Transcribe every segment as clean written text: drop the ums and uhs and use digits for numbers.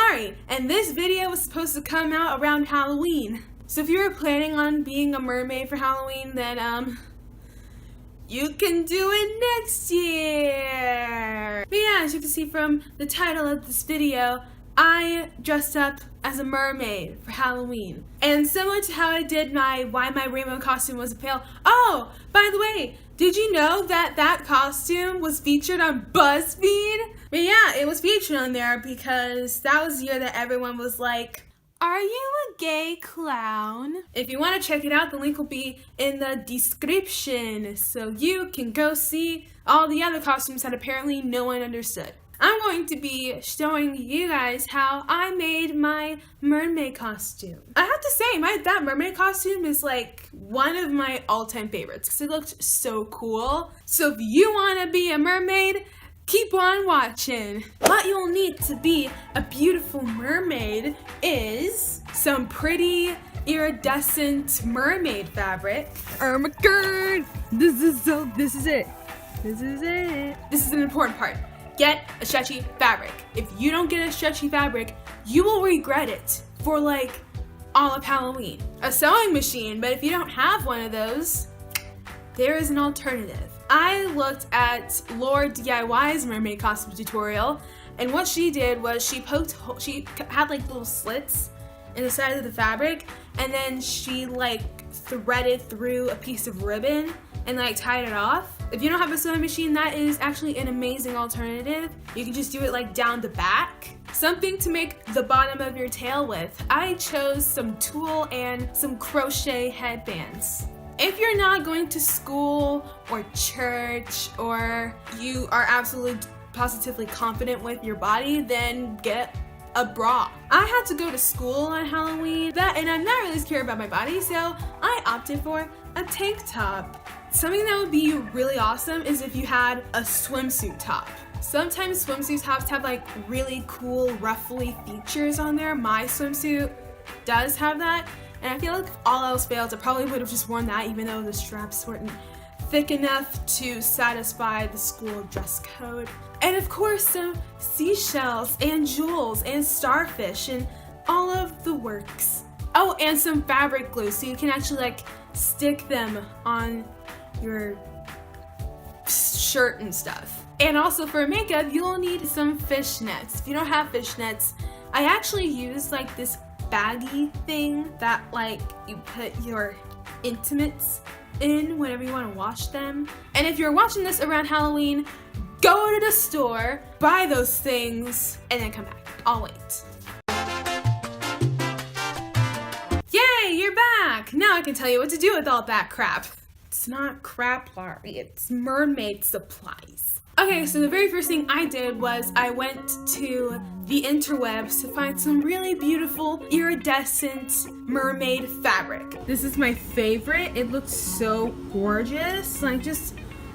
sorry, and this video was supposed to come out around Halloween. So if you were planning on being a mermaid for Halloween, then you can do it next year. But yeah, as you can see from the title of this video, I dressed up as a mermaid for Halloween. And similar to how I did why my rainbow costume was a pail. Oh, by the way, did you know that costume was featured on BUZZFEED? But yeah, it was featured on there because that was the year that everyone was like, are you a gay clown? If you want to check it out, the link will be in the description so you can go see all the other costumes that apparently no one understood. I'm going to be showing you guys how I made my mermaid costume. I have to say, that mermaid costume is like one of my all-time favorites because it looked so cool. So if you want to be a mermaid, keep on watching. What you'll need to be a beautiful mermaid is some pretty iridescent mermaid fabric. Oh my god! This is it. This is it. This is an important part. Get a stretchy fabric. If you don't get a stretchy fabric, you will regret it for like all of Halloween. A sewing machine, but if you don't have one of those, there is an alternative. I looked at Laura DIY's mermaid costume tutorial, and what she did was she had like little slits in the side of the fabric, and then she like threaded through a piece of ribbon and like tied it off. If you don't have a sewing machine, that is actually an amazing alternative. You can just do it like down the back. Something to make the bottom of your tail with. I chose some tulle and some crochet headbands. If you're not going to school or church, or you are absolutely positively confident with your body, then get a bra. I had to go to school on Halloween, and I'm not really scared about my body, so I opted for a tank top. Something that would be really awesome is if you had a swimsuit top. Sometimes swimsuit tops have like really cool ruffly features on there. My swimsuit does have that. And I feel like if all else fails, I probably would have just worn that even though the straps weren't thick enough to satisfy the school dress code. And of course, some seashells and jewels and starfish and all of the works. Oh, and some fabric glue so you can actually like stick them on your shirt and stuff. And also for makeup, you'll need some fishnets. If you don't have fishnets, I actually use like this baggy thing that like you put your intimates in whenever you want to wash them. And if you're watching this around Halloween, go to the store, buy those things, and then come back. I'll wait. Yay, you're back! Now I can tell you what to do with all that crap. It's not crap, Larry, it's mermaid supplies. Okay, so the very first thing I did was I went to the interwebs to find some really beautiful iridescent mermaid fabric. This is my favorite. It looks so gorgeous. Like, just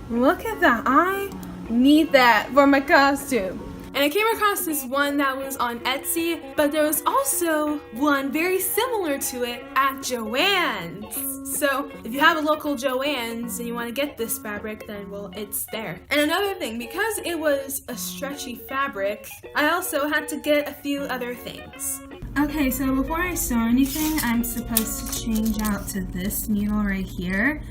look at that. I need that for my costume. And I came across this one that was on Etsy, but there was also one very similar to it at Joann's. So if you have a local Joann's and you want to get this fabric, then well, it's there. And another thing, because it was a stretchy fabric, I also had to get a few other things. Okay, so before I sew anything, I'm supposed to change out to this needle right here.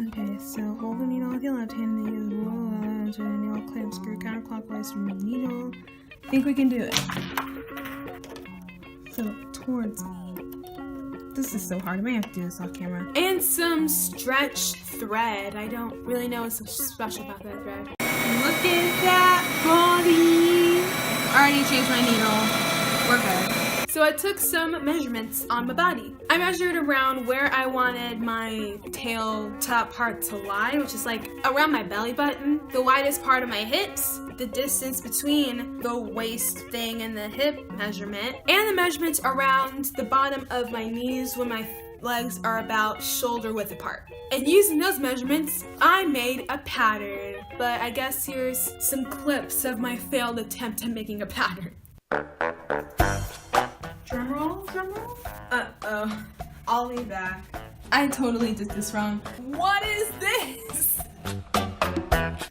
Okay, so hold the needle with your left hand and use the roller to the needle clamp, screw counterclockwise from the needle. I think we can do it. So towards me. This is so hard. I might have to do this off camera. And some stretch thread. I don't really know what's so special about that thread. Look at that body. I already changed my needle. We're good. So I took some measurements on my body. I measured around where I wanted my tail top part to lie, which is like around my belly button, the widest part of my hips, the distance between the waist thing and the hip measurement, and the measurements around the bottom of my knees when my legs are about shoulder width apart. And using those measurements, I made a pattern. But I guess here's some clips of my failed attempt at making a pattern. Drumroll, drumroll? Uh-oh. I'll be back. I totally did this wrong. What is this?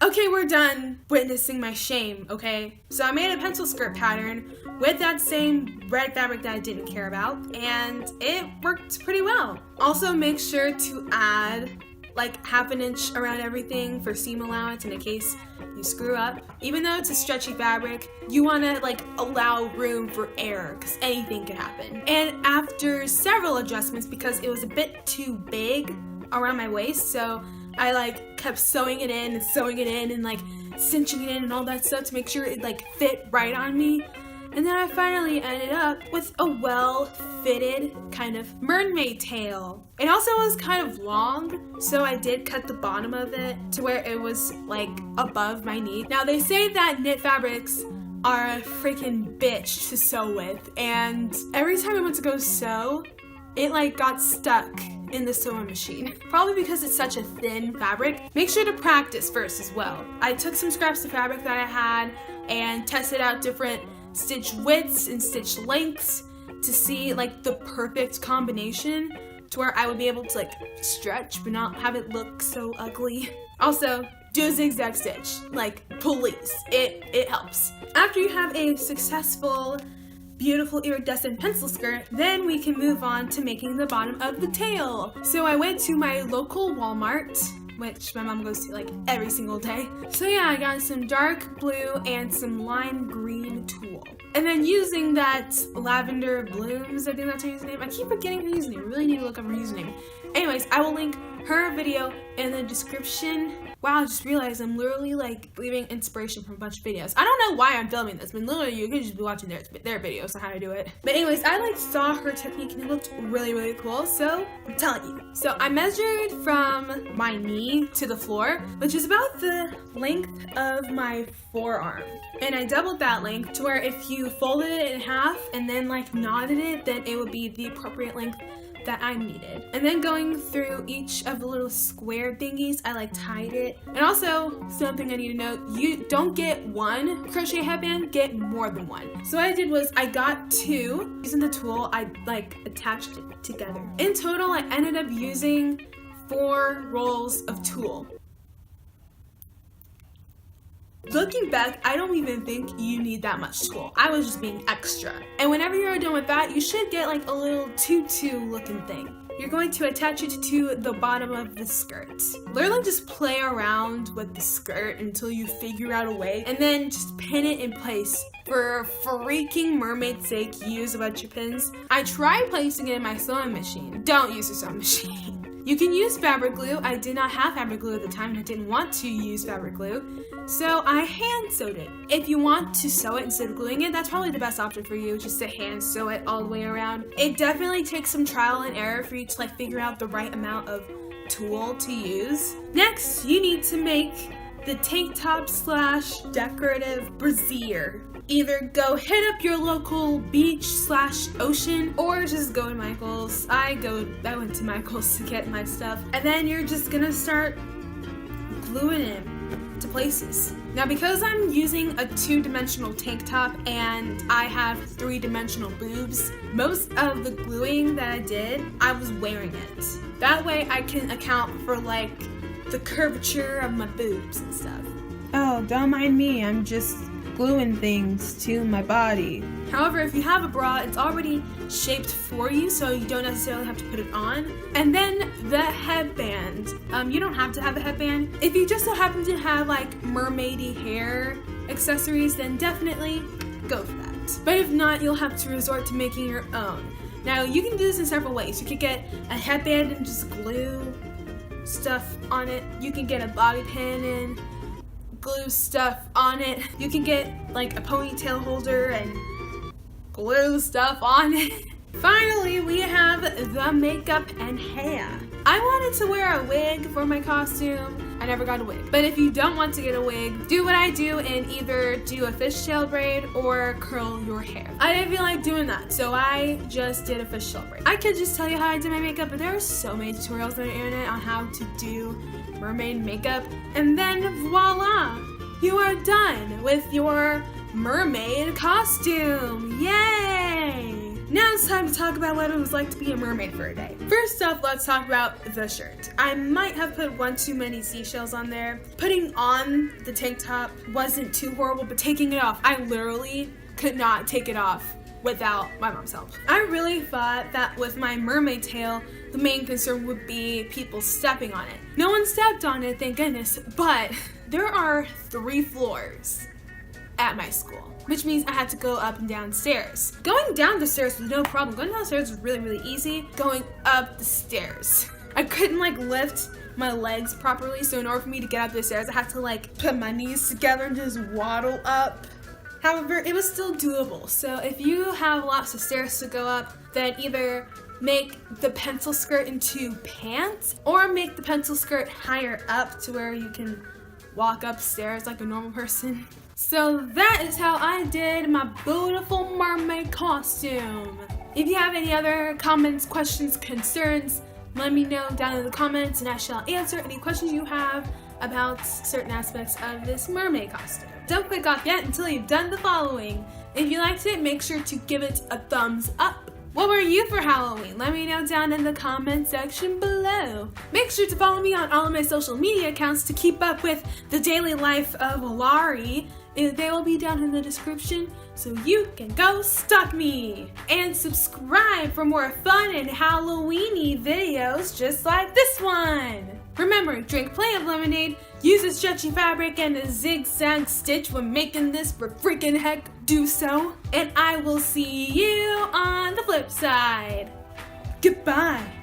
Okay, Okay, we're done witnessing my shame, okay? So I made a pencil skirt pattern with that same red fabric that I didn't care about, and it worked pretty well. Also, make sure to add like 1/2 inch around everything for seam allowance in case you screw up. Even though it's a stretchy fabric, you want to like allow room for error because anything could happen. And after several adjustments, because it was a bit too big around my waist, so I like kept sewing it in and like cinching it in and all that stuff to make sure it like fit right on me. And then I finally ended up with a well-fitted kind of mermaid tail. It also was kind of long, so I did cut the bottom of it to where it was like above my knee. Now they say that knit fabrics are a freaking bitch to sew with, and every time I went to go sew, it like got stuck in the sewing machine. Probably because it's such a thin fabric. Make sure to practice first as well. I took some scraps of fabric that I had and tested out different stitch widths and stitch lengths to see like the perfect combination to where I would be able to like stretch but not have it look so ugly. Also, do a zigzag stitch, like please, it helps. After you have a successful, beautiful iridescent pencil skirt, then we can move on to making the bottom of the tail. So I went to my local Walmart, which my mom goes to like every single day. So yeah, I got some dark blue and some lime green tulle. And then using that lavender blooms, I think that's her username. I keep forgetting her username. I really need to look up her username. Anyways, I will link her video in the description. Wow, I just realized I'm literally like leaving inspiration from a bunch of videos. I don't know why I'm filming this, but literally you could just be watching their videos on how to do it. But anyways, I like saw her technique and it looked really, really cool, so I'm telling you. So I measured from my knee to the floor, which is about the length of my forearm. And I doubled that length to where if you folded it in half and then like knotted it, then it would be the appropriate length that I needed. And then going through each of the little square thingies, I like tied it. And also, something I need to note, you don't get one crochet headband, get more than one. So what I did was I got 2. Using the tool, I like attached it together. In total, I ended up using 4 rolls of tulle. Looking back, I don't even think you need that much tulle. I was just being extra. And whenever you're done with that, you should get like a little tutu looking thing. You're going to attach it to the bottom of the skirt. Literally just play around with the skirt until you figure out a way, and then just pin it in place. For freaking mermaid's sake, use a bunch of pins. I tried placing it in my sewing machine. Don't use a sewing machine. You can use fabric glue. I did not have fabric glue at the time and I didn't want to use fabric glue, so I hand sewed it. If you want to sew it instead of gluing it, that's probably the best option for you, just to hand sew it all the way around. It definitely takes some trial and error for you to like figure out the right amount of tulle to use. Next, you need to make the tank top / decorative brassiere. Either go hit up your local beach / ocean, or just go to Michael's. I went to Michael's to get my stuff. And then you're just gonna start gluing it to places. Now because I'm using a 2-dimensional tank top and I have 3-dimensional boobs, most of the gluing that I did, I was wearing it. That way I can account for like the curvature of my boobs and stuff. Oh, don't mind me, I'm just gluing things to my body. However, if you have a bra, it's already shaped for you, so you don't necessarily have to put it on. And then the headband. You don't have to have a headband. If you just so happen to have like mermaidy hair accessories, then definitely go for that. But if not, you'll have to resort to making your own. Now, you can do this in several ways. You could get a headband and just glue stuff on it. You can get a bobby pin and glue stuff on it. You can get like a ponytail holder and glue stuff on it. Finally, we have the makeup and hair. I wanted to wear a wig for my costume. I never got a wig. But if you don't want to get a wig, do what I do and either do a fishtail braid or curl your hair. I didn't feel like doing that, so I just did a fishtail braid. I could just tell you how I did my makeup, but there are so many tutorials on the internet on how to do mermaid makeup. And then voila, you are done with your mermaid costume. Yay! Now it's time to talk about what it was like to be a mermaid for a day. First off, let's talk about the shirt. I might have put one too many seashells on there. Putting on the tank top wasn't too horrible, but taking it off, I literally could not take it off without my mom's help. I really thought that with my mermaid tail, the main concern would be people stepping on it. No one stepped on it, thank goodness, but there are 3 floors at my school, which means I had to go up and down stairs. Going down the stairs was no problem. Going down the stairs was really, really easy. Going up the stairs, I couldn't like lift my legs properly, so in order for me to get up the stairs, I had to like put my knees together and just waddle up. However, it was still doable. So if you have lots of stairs to go up, then either make the pencil skirt into pants or make the pencil skirt higher up to where you can walk upstairs like a normal person. So that is how I did my beautiful mermaid costume. If you have any other comments, questions, concerns, let me know down in the comments and I shall answer any questions you have about certain aspects of this mermaid costume. Don't click off yet until you've done the following. If you liked it, make sure to give it a thumbs up. What were you for Halloween? Let me know down in the comment section below. Make sure to follow me on all of my social media accounts to keep up with the daily life of Laurie. They will be down in the description so you can go stalk me. And subscribe for more fun and Halloweeny videos just like this one. Remember, drink plenty of lemonade, use a stretchy fabric and a zigzag stitch when making this, for freaking heck do so. And I will see you on the flip side. Goodbye.